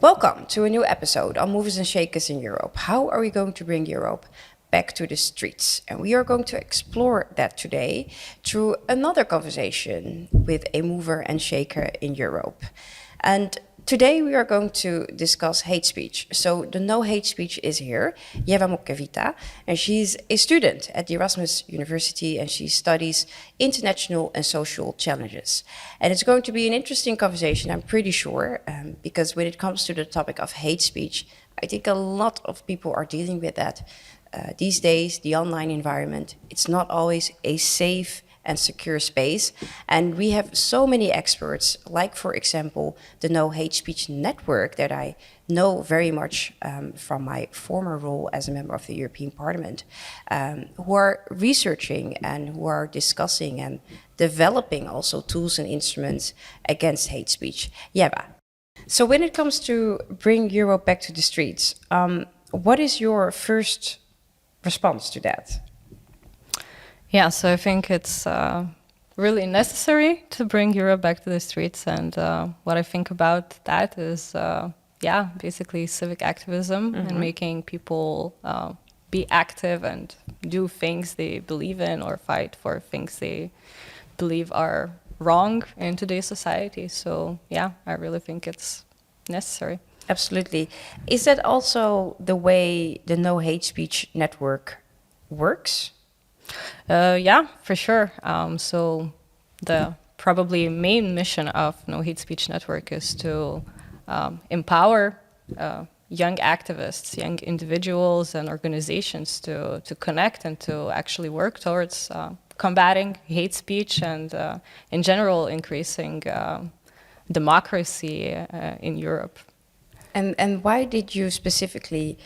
Welcome to a new episode on Movers and Shakers in Europe. How are we going to bring Europe back to the streets? And we are going to explore that today through another conversation with a mover and shaker in Europe. And today we are going to discuss hate speech. So the No Hate Speech is here, Ieva Modgabytė, and she's a student at the Erasmus University and she studies international and social challenges. And it's going to be an interesting conversation, I'm pretty sure, because when it comes to the topic of hate speech, I think a lot of people are dealing with that. These days, the online environment, it's not always a safe and secure space. And we have so many experts, like, for example, the No Hate Speech Network that I know very much from my former role as a member of the European Parliament, who are researching and who are discussing and developing also tools and instruments against hate speech. Ieva, so when it comes to bring Europe back to the streets, what is your first response to that? Yeah, so I think it's really necessary to bring Europe back to the streets. And what I think about that is, basically civic activism and making people be active and do things they believe in or fight for things they believe are wrong in today's society. So, yeah, I really think it's necessary. Absolutely. Is that also the way the No Hate Speech Network works? Yeah, for sure. So the probably main mission of No Hate Speech Network is to empower young activists, young individuals and organizations to connect and to actually work towards combating hate speech and in general increasing democracy in Europe. And why did you specifically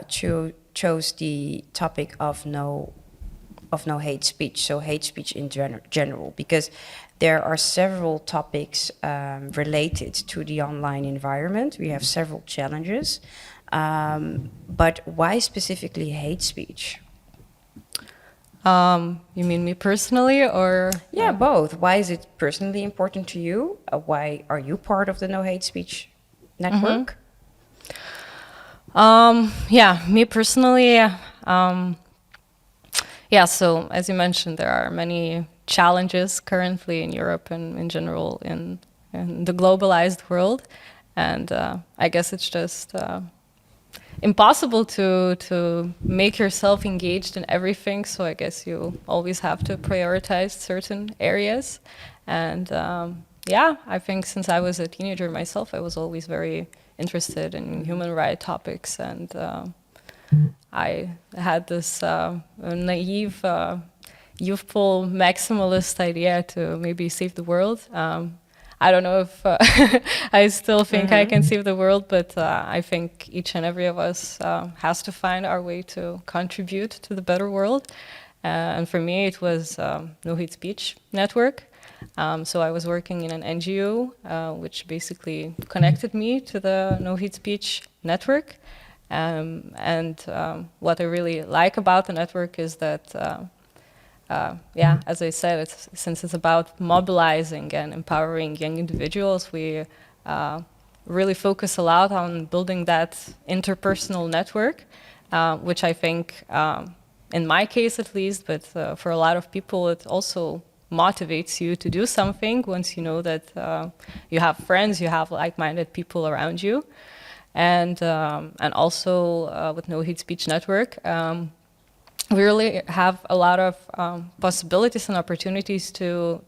chose the topic of no hate speech, so hate speech in general? Because there are several topics related to the online environment. We have several challenges, but why specifically hate speech? You mean me personally, or? Yeah, both. Why is it personally important to you? Why are you part of the No Hate Speech Network? Me personally. So as you mentioned, there are many challenges currently in Europe and in general in the globalized world. And I guess it's just impossible to make yourself engaged in everything. So I guess you always have to prioritize certain areas. And I think since I was a teenager myself, I was always very interested in human rights topics. And I had this naive, youthful, maximalist idea to maybe save the world. I don't know if I still think I can save the world, but I think each and every of us has to find our way to contribute to the better world. And for me, it was No Hate Speech Network. So I was working in an NGO, which basically connected me to the No Hate Speech Network. What I really like about the network is that, as I said, since it's about mobilizing and empowering young individuals, we really focus a lot on building that interpersonal network, which I think, in my case at least, but for a lot of people, it also motivates you to do something once you know that you have friends, you have like-minded people around you. And also with No Hate Speech Network, we really have a lot of possibilities and opportunities to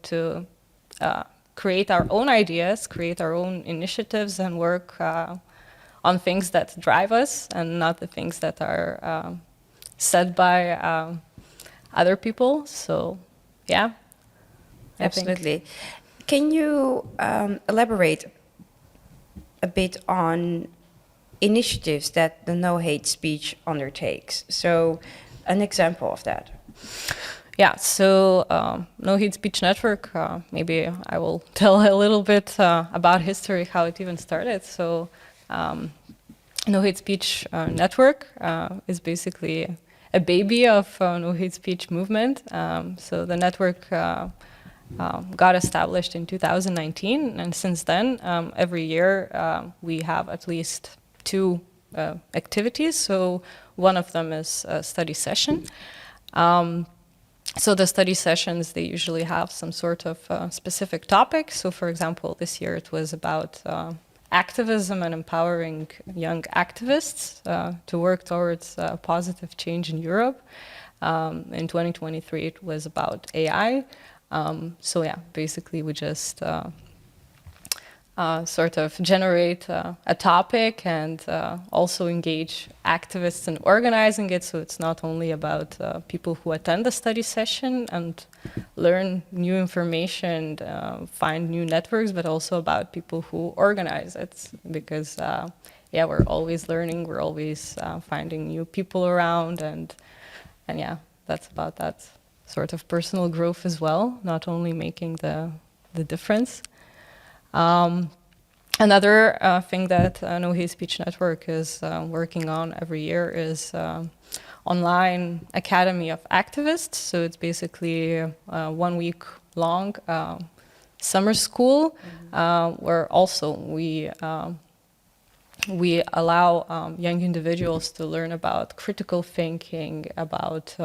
create our own ideas, create our own initiatives, and work on things that drive us and not the things that are said by other people. So, yeah. Absolutely. Can you elaborate a bit on initiatives that the No Hate Speech undertakes? So an example of that. Yeah, so No Hate Speech Network, maybe I will tell a little bit about history, how it even started. So No Hate Speech Network is basically a baby of No Hate Speech movement. So the network got established in 2019, and since then, every year we have at least 2 activities. So one of them is a study session. So the study sessions, they usually have some sort of specific topic. So for example, this year it was about activism and empowering young activists to work towards positive change in Europe. In 2023, it was about AI. So yeah, basically we just sort of generate a topic and also engage activists in organizing it. So it's not only about people who attend the study session and learn new information, find new networks, but also about people who organize it. Because yeah, we're always learning, we're always finding new people around, and yeah, that's about that sort of personal growth as well, not only making the difference. Another thing that No Hate Speech Network is working on every year is online Academy of Activists. So it's basically 1 week long summer school where also we allow young individuals to learn about critical thinking, about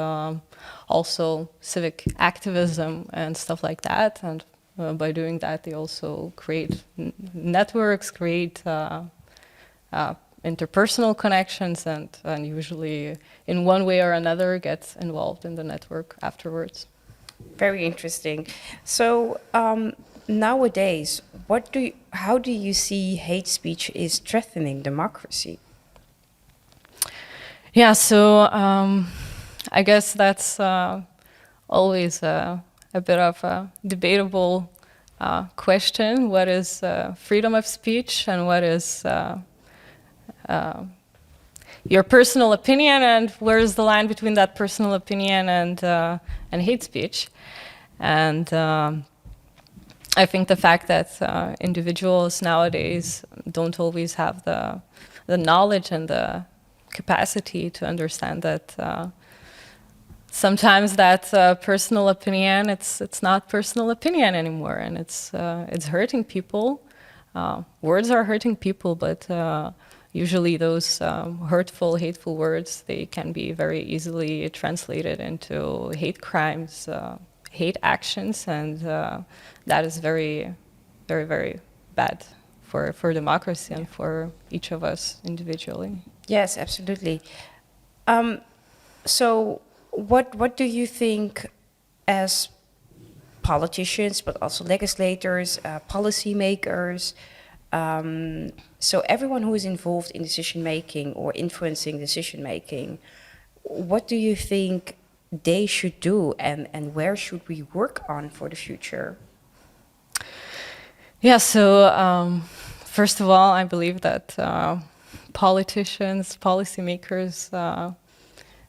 also civic activism and stuff like that. And by doing that, they also create networks, create interpersonal connections, and usually in one way or another get involved in the network afterwards. Very interesting. So nowadays, how do you see hate speech is threatening democracy? Yeah, so I guess that's always a bit of a debatable question. What is freedom of speech and what is your personal opinion, and where is the line between that personal opinion and hate speech? And I think the fact that individuals nowadays don't always have the knowledge and the capacity to understand that sometimes that personal opinion, it's not personal opinion anymore, and it's hurting people. Words are hurting people, but usually those hurtful, hateful words, they can be very easily translated into hate crimes, hate actions, and that is very, very, very bad for democracy and for each of us individually. Yes, absolutely. So what do you think as politicians, but also legislators, policymakers, so everyone who is involved in decision making or influencing decision making, what do you think they should do, and where should we work on for the future? Yeah, so first of all, I believe that politicians, policymakers,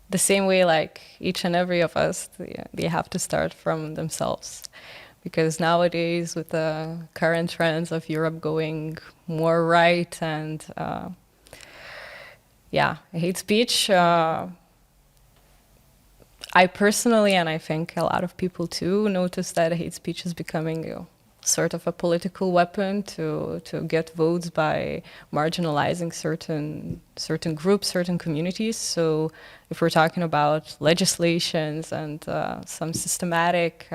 the same way like each and every of us, they have to start from themselves. Because nowadays, with the current trends of Europe going more right and yeah, hate speech, I personally, and I think a lot of people too, notice that hate speech is becoming sort of a political weapon to get votes by marginalizing certain groups, certain communities. So if we're talking about legislations and some systematic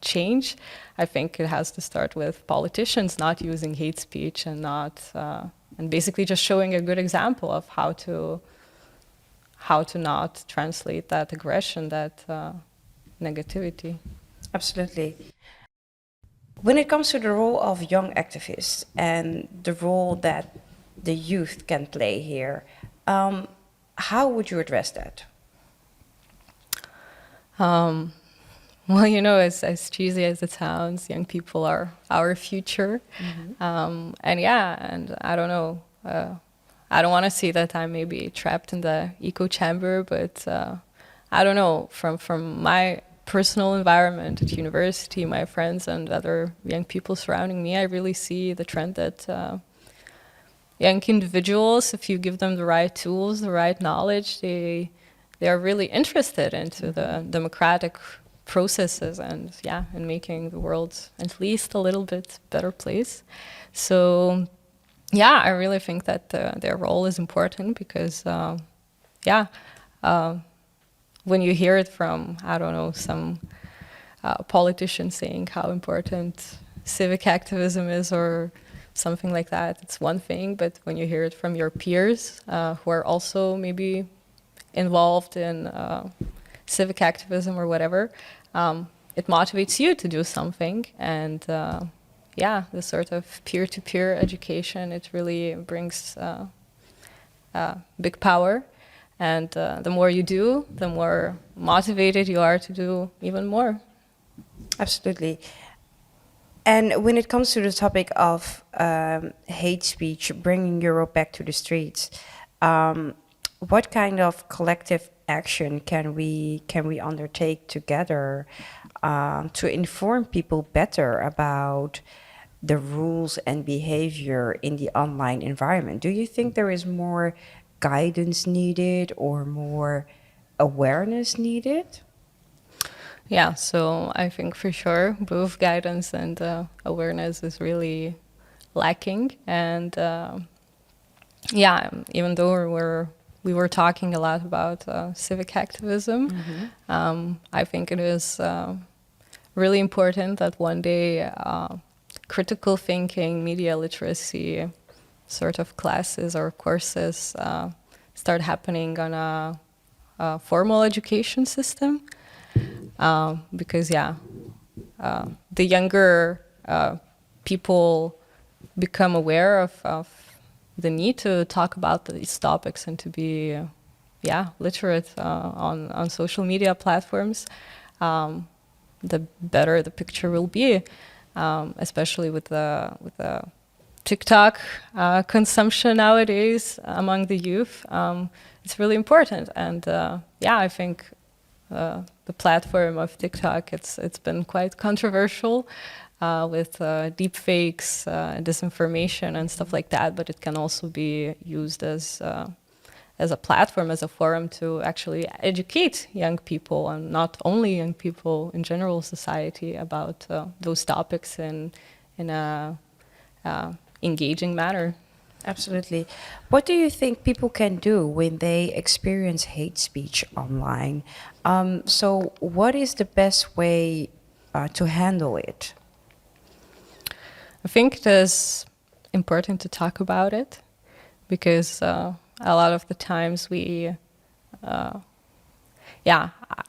change, I think it has to start with politicians not using hate speech and and basically just showing a good example of how to not translate that aggression, that negativity. Absolutely. When it comes to the role of young activists and the role that the youth can play here, how would you address that? Well, you know, as cheesy as it sounds, young people are our future. Mm-hmm. And yeah, and I don't know, I don't want to say that I'm maybe trapped in the echo chamber, but I don't know, from my personal environment at university, my friends and other young people surrounding me, I really see the trend that young individuals, if you give them the right tools, the right knowledge, they are really interested into the democratic processes and in making the world at least a little bit better place. So I really think that their role is important because when you hear it from, I don't know, some politician saying how important civic activism is or something like that, it's one thing. But when you hear it from your peers who are also maybe involved in civic activism or whatever, it motivates you to do something. And the sort of peer-to-peer education, it really brings big power. And the more you do, the more motivated you are to do even more. Absolutely. And when it comes to the topic of hate speech, bringing Europe back to the streets, what kind of collective action can we undertake together to inform people better about the rules and behavior in the online environment? Do you think there is more guidance needed or more awareness needed? Yeah, so I think for sure both guidance and awareness is really lacking. And even though we were talking a lot about civic activism, I think it is really important that one day critical thinking, media literacy sort of classes or courses start happening on a formal education system. Because the younger people become aware of the need to talk about these topics and to be literate on social media platforms, the better the picture will be, especially with the TikTok consumption nowadays among the youth. It's really important, and I think the platform of TikTok, it's been quite controversial with deep fakes, disinformation and stuff like that, but it can also be used as a platform, as a forum to actually educate young people, and not only young people, in general society, about those topics in a engaging manner. Absolutely. What do you think people can do when they experience hate speech online? So what is the best way to handle it? I think it is important to talk about it because a lot of the times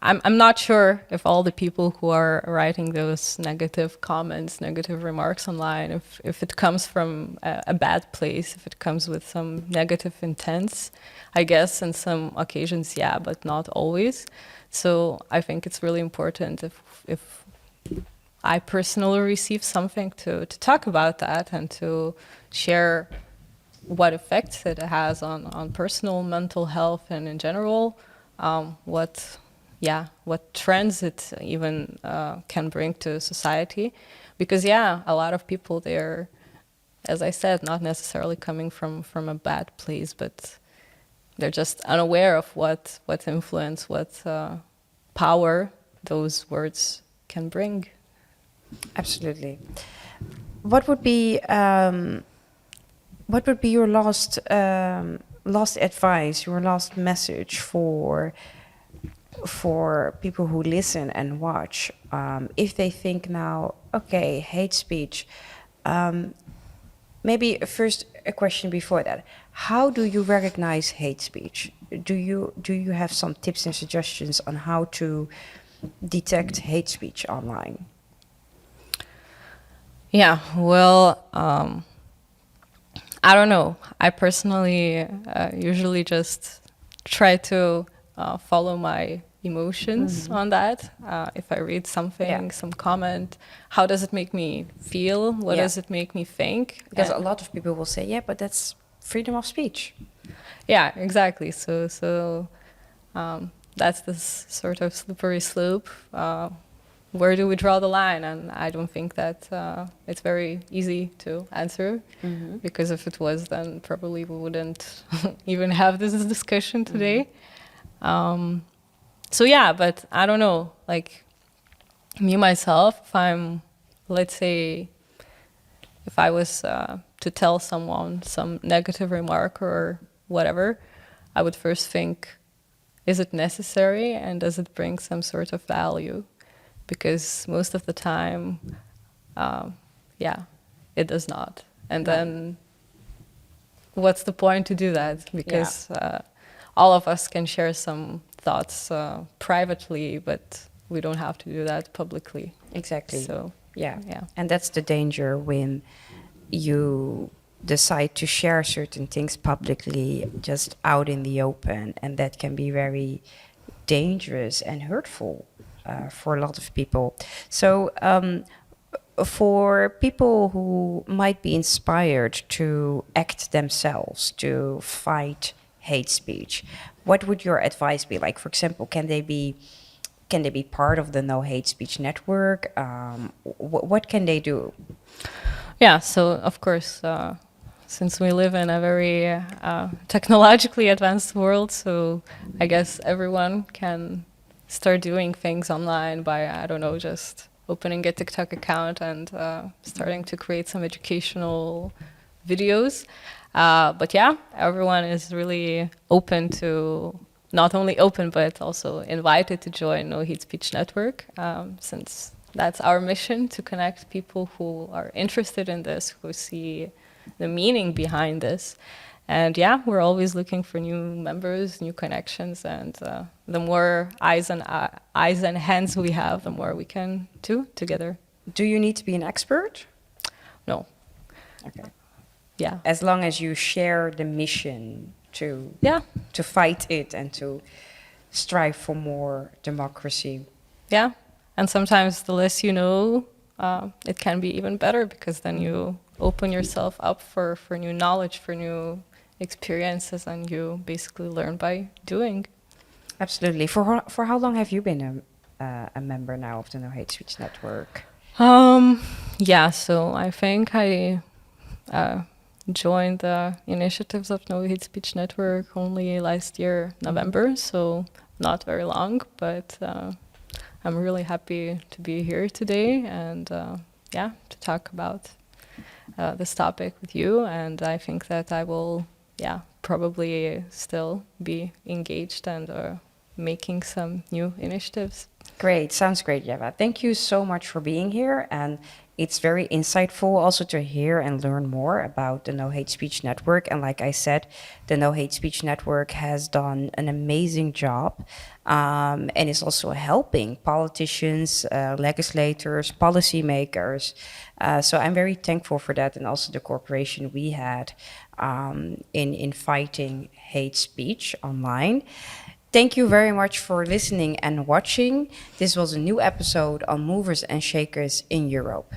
I'm not sure if all the people who are writing those negative comments, negative remarks online, if it comes from a bad place, if it comes with some negative intents. I guess in some occasions, but not always. So I think it's really important if I personally receive something to talk about that and to share what effects it has on personal mental health and in general, what trends it even can bring to society. Because a lot of people, they're, as I said, not necessarily coming from a bad place, but they're just unaware of what influence, what power those words can bring. Absolutely. What would be your last advice, your last message for people who listen and watch, if they think now, okay, hate speech, maybe first a question before that, how do you recognize hate speech? Do you have some tips and suggestions on how to detect hate speech online? Well, I don't know. I personally usually just try to follow my emotions on that. If I read something, some comment, how does it make me feel? What does it make me think? Because a lot of people will say, but that's freedom of speech. Yeah, exactly. So that's this sort of slippery slope. Where do we draw the line? And I don't think that it's very easy to answer, because if it was, then probably we wouldn't even have this discussion today. But I don't know, like, me myself, if I'm, let's say, if I was to tell someone some negative remark or whatever, I would first think, is it necessary and does it bring some sort of value? Because most of the time, yeah, it does not. And then what's the point to do that? Because all of us can share some thoughts privately, but we don't have to do that publicly. Exactly. So, yeah. yeah. And that's the danger when you decide to share certain things publicly, just out in the open, and that can be very dangerous and hurtful for a lot of people. So for people who might be inspired to act themselves, to fight hate speech, what would your advice be? Like, for example, can they be part of the No Hate Speech Network? What can they do? Yeah, so of course, since we live in a very technologically advanced world, so I guess everyone can start doing things online by, I don't know, just opening a TikTok account and starting to create some educational videos. But yeah, everyone is really open to, not only open, but also invited to join No Hate Speech Network, since that's our mission, to connect people who are interested in this, who see the meaning behind this. And yeah, we're always looking for new members, new connections, and the more eyes and hands we have, the more we can do together. Do you need to be an expert? No. Okay. Yeah. As long as you share the mission to fight it and to strive for more democracy. Yeah. And sometimes the less you know, it can be even better, because then you open yourself up for new knowledge, for new experiences, and you basically learn by doing. Absolutely. For how long have you been a member now of the No Hate Speech Network? Yeah, so I think I joined the initiatives of No Hate Speech Network only last year, November, so not very long, but I'm really happy to be here today and to talk about this topic with you. And I think that I will, probably still be engaged and making some new initiatives. Great. Sounds great, Ieva. Thank you so much for being here. And it's very insightful also to hear and learn more about the No Hate Speech Network. And like I said, the No Hate Speech Network has done an amazing job and is also helping politicians, legislators, policymakers. So I'm very thankful for that, and also the cooperation we had in fighting hate speech online. Thank you very much for listening and watching. This was a new episode on Movers and Shakers in Europe.